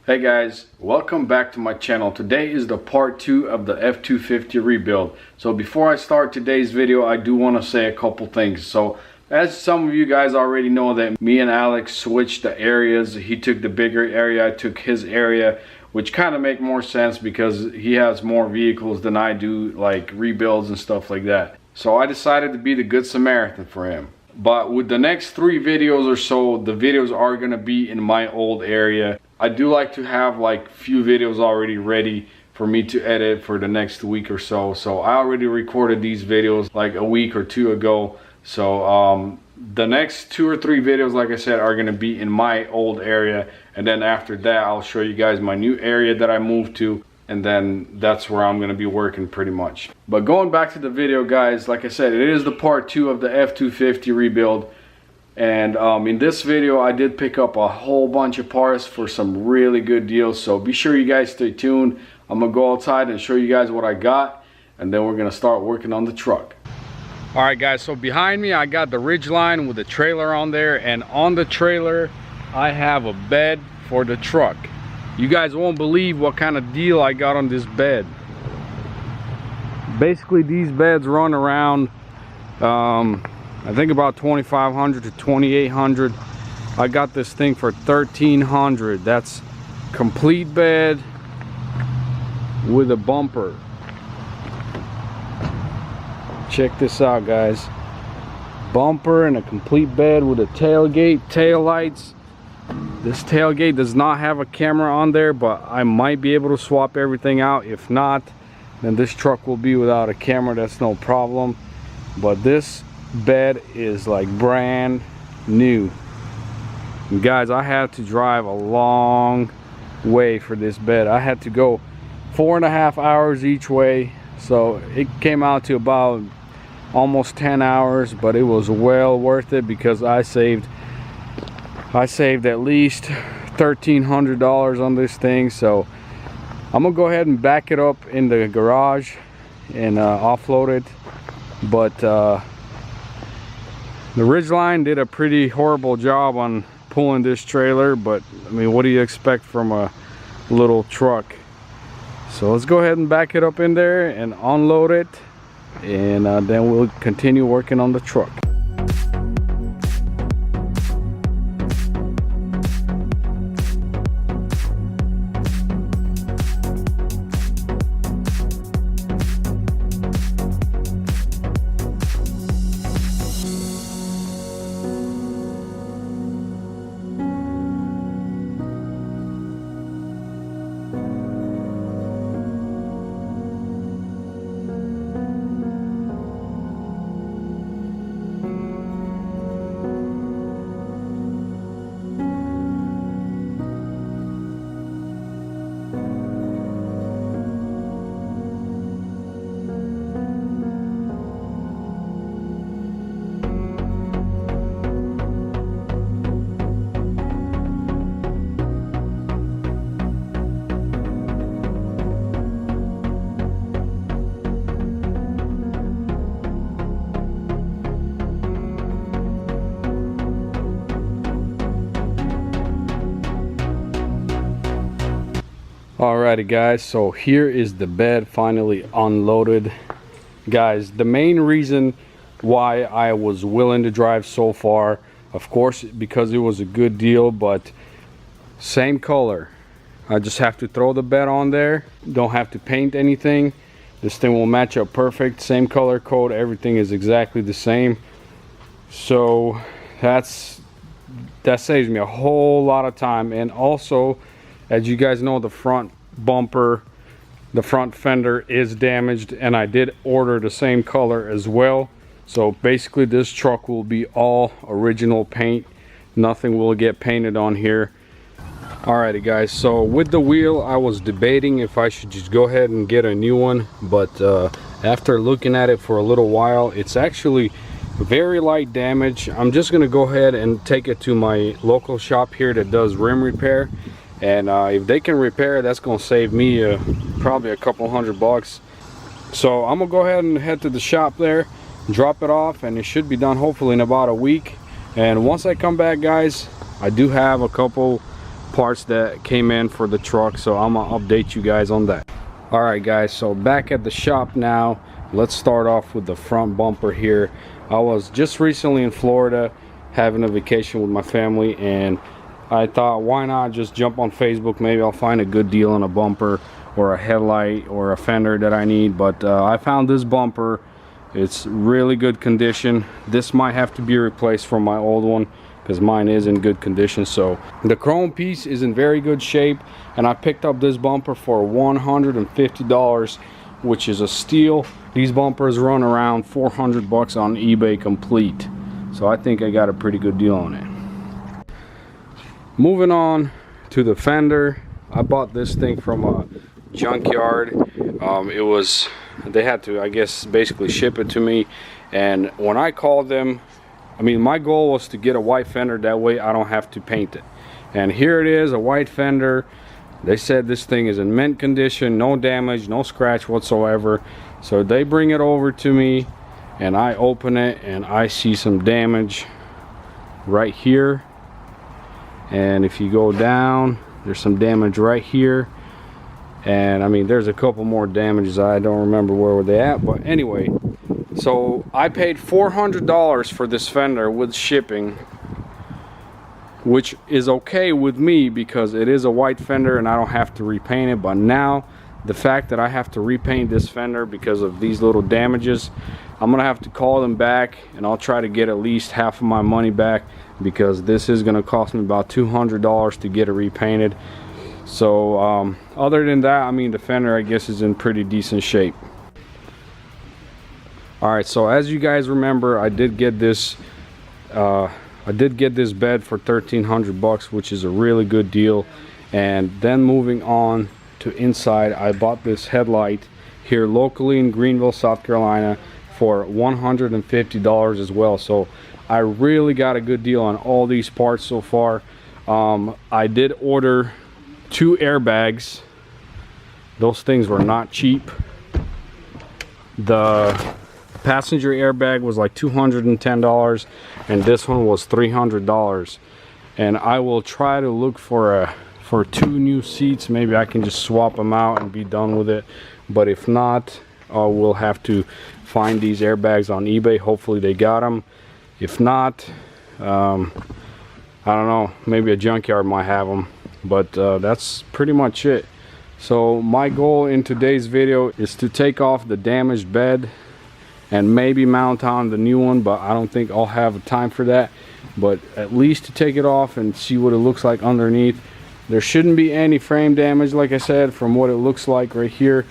Hey guys, welcome back to my channel. Today is the part 2 of the F-250 rebuild. So before I start today's video, I do want to say a couple things. So as some of you guys already know, that me and Alex switched the areas. He took the bigger area, I took his area, which kind of make more sense because he has more vehicles than I do, like rebuilds and stuff like that. So I decided to be the good Samaritan for him. But with the next 3 videos or so, the videos are going to be in my old area. I do like to have like few videos already ready for me to edit for the next week or so. So I already recorded these videos like a week or 2 ago. So the next 2 or 3 videos, like I said, are going to be in my old area. And then after that, I'll show you guys my new area that I moved to. And then that's where I'm going to be working pretty much. But going back to the video, guys, like I said, it is the part 2 of the F-250 rebuild. And in this video, I did pick up a whole bunch of parts for some really good deals. So be sure you guys stay tuned. I'm going to go outside and show you guys what I got. And then we're going to start working on the truck. Alright guys, so behind me, I got the Ridgeline with the trailer on there. And on the trailer, I have a bed for the truck. You guys won't believe what kind of deal I got on this bed. Basically, these beds run around I think about $2,500 to $2,800. I got this thing for $1,300. That's complete bed with a bumper. Check this out, guys. Bumper and a complete bed with a tailgate, tail lights. This tailgate does not have a camera on there, but I might be able to swap everything out. If not, then this truck will be without a camera. That's no problem. But this bed is like brand new. And guys, I had to drive a long way for this bed. I had to go 4.5 hours each way, so it came out to about almost 10 hours, but it was well worth it because I saved at least $1,300 on this thing. So I'm gonna go ahead and back it up in the garage and offload it. But the Ridgeline did a pretty horrible job on pulling this trailer, but I mean, what do you expect from a little truck? So let's go ahead and back it up in there and unload it, and then we'll continue working on the truck. Alrighty guys, so here is the bed finally unloaded. Guys, the main reason why I was willing to drive so far, of course, because it was a good deal, but same color. I just have to throw the bed on there, don't have to paint anything. This thing will match up perfect, same color code, everything is exactly the same. So that saves me a whole lot of time. And also, as you guys know, the front bumper, the front fender is damaged, and I did order the same color as well. So basically this truck will be all original paint. Nothing will get painted on here. Alrighty guys, so with the wheel, I was debating if I should just go ahead and get a new one, but after looking at it for a little while, it's actually very light damage. I'm just gonna go ahead and take it to my local shop here that does rim repair. And if they can repair it, that's gonna save me probably a couple $100. So I'm gonna go ahead and head to the shop there, drop it off, and it should be done hopefully in about a week. And once I come back, guys, I do have a couple parts that came in for the truck, so I'm gonna update you guys on that. All right guys, so back at the shop now. Let's start off with the front bumper here. I was just recently in Florida having a vacation with my family, and I thought, why not just jump on Facebook, maybe I'll find a good deal on a bumper or a headlight or a fender that I need. But I found this bumper. It's really good condition. This might have to be replaced from my old one because mine is in good condition. So the chrome piece is in very good shape, and I picked up this bumper for $150, which is a steal. These bumpers run around 400 bucks on eBay complete, so I think I got a pretty good deal on it. Moving on to the fender, I bought this thing from a junkyard. They had to, I guess, basically ship it to me, and when I called them, I mean, my goal was to get a white fender, that way I don't have to paint it. And here it is, a white fender. They said this thing is in mint condition, no damage, no scratch whatsoever. So they bring it over to me, and I open it, and I see some damage right here. And if you go down, there's some damage right here. And I mean, there's a couple more damages. I don't remember where were they at, but anyway. So I paid $400 for this fender with shipping, which is okay with me because it is a white fender and I don't have to repaint it. But now the fact that I have to repaint this fender because of these little damages, I'm gonna have to call them back, and I'll try to get at least half of my money back, because this is gonna cost me about $200 to get it repainted. So other than that, I mean, the fender, I guess, is in pretty decent shape. All right, so as you guys remember, I did get this bed for 1,300 bucks, which is a really good deal. And then moving on to inside, I bought this headlight here locally in Greenville, South Carolina for $150 as well. So I really got a good deal on all these parts so far. I did order 2 airbags. Those things were not cheap. The passenger airbag was like $210, and this one was $300. And I will try to look for 2 new seats. Maybe I can just swap them out and be done with it. But if not, we'll have to find these airbags on eBay. Hopefully they got them. If not, I don't know, maybe a junkyard might have them. But that's pretty much it. So my goal in today's video is to take off the damaged bed and maybe mount on the new one, but I don't think I'll have time for that. But at least to take it off and see what it looks like underneath. There shouldn't be any frame damage, like I said, from what it looks like right here.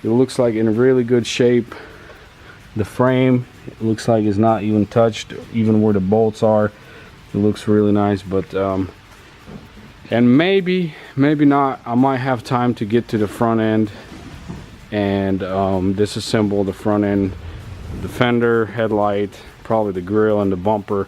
It looks like in really good shape. The frame, it looks like it's not even touched, even where the bolts are. It looks really nice. But and maybe not, I might have time to get to the front end and disassemble the front end, the fender, headlight, probably the grill and the bumper.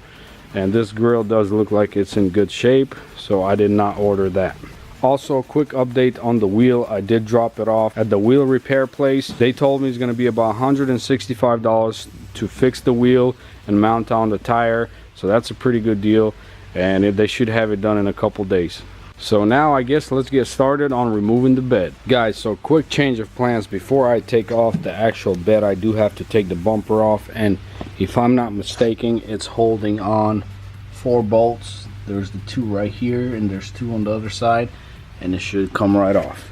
And this grill does look like it's in good shape, so I did not order that. Also, a quick update on the wheel. I did drop it off at the wheel repair place. They told me it's going to be about $165 to fix the wheel and mount on the tire, so that's a pretty good deal, and they should have it done in a couple days. So now I guess let's get started on removing the bed. Guys, so quick change of plans. Before I take off the actual bed, I do have to take the bumper off, and if I'm not mistaken, it's holding on 4 bolts. There's the 2 right here, and there's 2 on the other side, and it should come right off.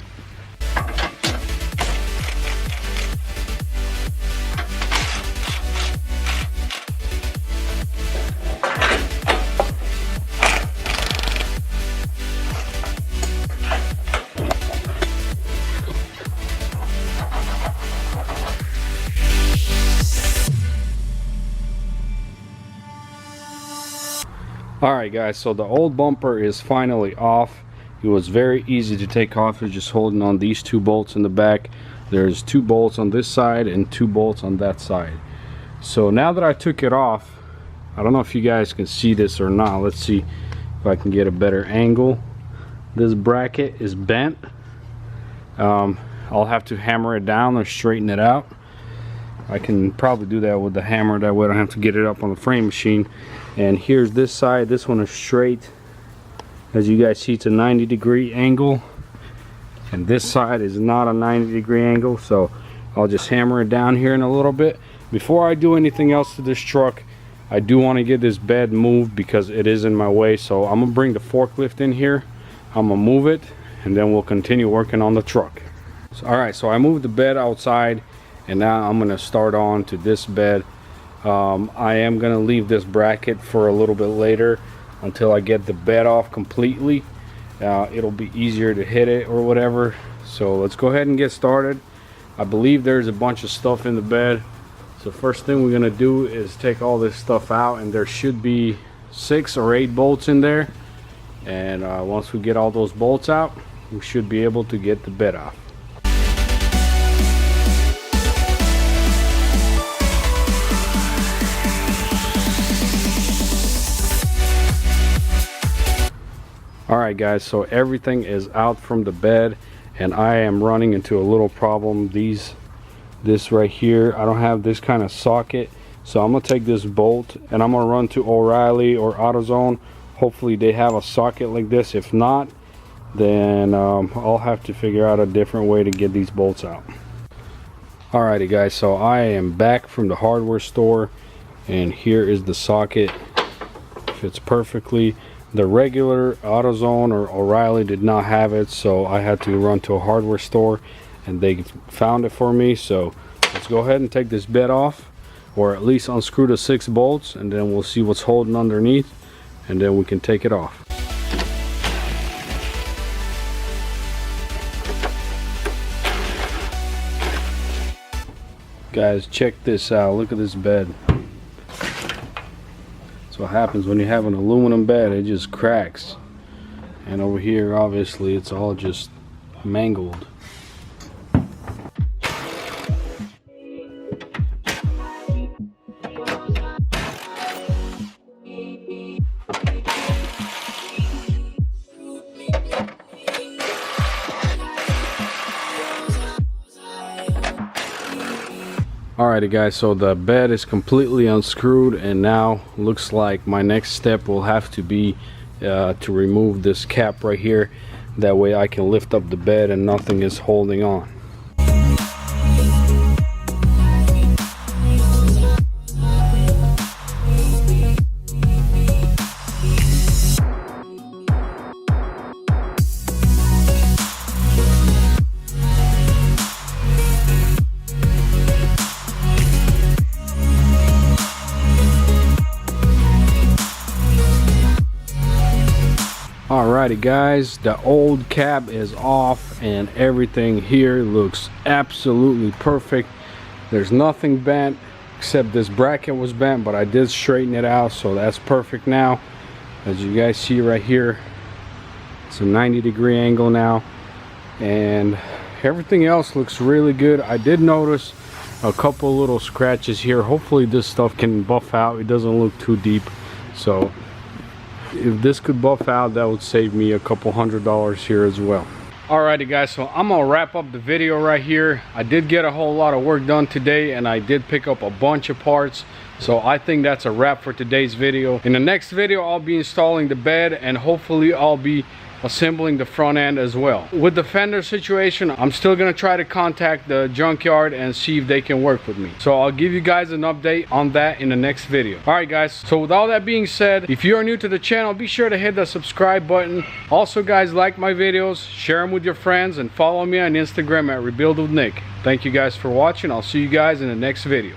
Alright guys, so the old bumper is finally off. It was very easy to take off. You're just holding on these 2 bolts in the back. There's 2 bolts on this side and 2 bolts on that side. So now that I took it off, I don't know if you guys can see this or not. Let's see if I can get a better angle. This bracket is bent. I'll have to hammer it down or straighten it out. I can probably do that with the hammer, that way I don't have to get it up on the frame machine. And here's this side. This one is straight, As you guys see, it's a 90-degree angle, and this side is not a 90-degree angle, so I'll just hammer it down here in a little bit. Before I do anything else to this truck, I do want to get this bed moved because it is in my way. So I'm gonna bring the forklift in here, I'm gonna move it, and then we'll continue working on the truck. So, all right, so I moved the bed outside, and now I'm gonna start on to this bed. I am gonna leave this bracket for a little bit later until I get the bed off completely. It'll be easier to hit it or whatever. So let's go ahead and get started. I believe there's a bunch of stuff in the bed. So first thing we're gonna do is take all this stuff out, and there should be 6 or 8 bolts in there. And once we get all those bolts out, we should be able to get the bed off. Alright guys, so everything is out from the bed, and I am running into a little problem. This right here, I don't have this kind of socket, so I'm gonna take this bolt and I'm gonna run to O'Reilly or AutoZone. Hopefully they have a socket like this. If not, then I'll have to figure out a different way to get these bolts out. Alrighty guys, so I am back from the hardware store, and here is the socket. Fits perfectly. The regular AutoZone or O'Reilly did not have it, so I had to run to a hardware store, and they found it for me. So let's go ahead and take this bed off, or at least unscrew the 6 bolts, and then we'll see what's holding underneath, and then we can take it off. Guys, check this out. Look at this bed. That's what happens when you have an aluminum bed. It just cracks, and over here obviously it's all just mangled. Alrighty guys, so the bed is completely unscrewed, and now looks like my next step will have to be to remove this cap right here. That way I can lift up the bed and nothing is holding on. Alrighty guys, the old cap is off, and everything here looks absolutely perfect. There's nothing bent except this bracket was bent, but I did straighten it out, so that's perfect now. As you guys see right here, it's a 90-degree angle now, and everything else looks really good. I did notice a couple little scratches here. Hopefully this stuff can buff out. It doesn't look too deep, so if this could buff out, that would save me a couple $100 here as well. Alrighty guys, so I'm gonna wrap up the video right here. I did get a whole lot of work done today, and I did pick up a bunch of parts, so I think that's a wrap for today's video. In the next video, I'll be installing the bed, and hopefully I'll be assembling the front end as well. With the fender situation, I'm still gonna try to contact the junkyard and see if they can work with me. So I'll give you guys an update on that in the next video. Alright guys, so with all that being said, if you are new to the channel, be sure to hit the subscribe button. Also guys, like my videos, share them with your friends, and follow me on Instagram at Rebuild with Nick. Thank you guys for watching. I'll see you guys in the next video.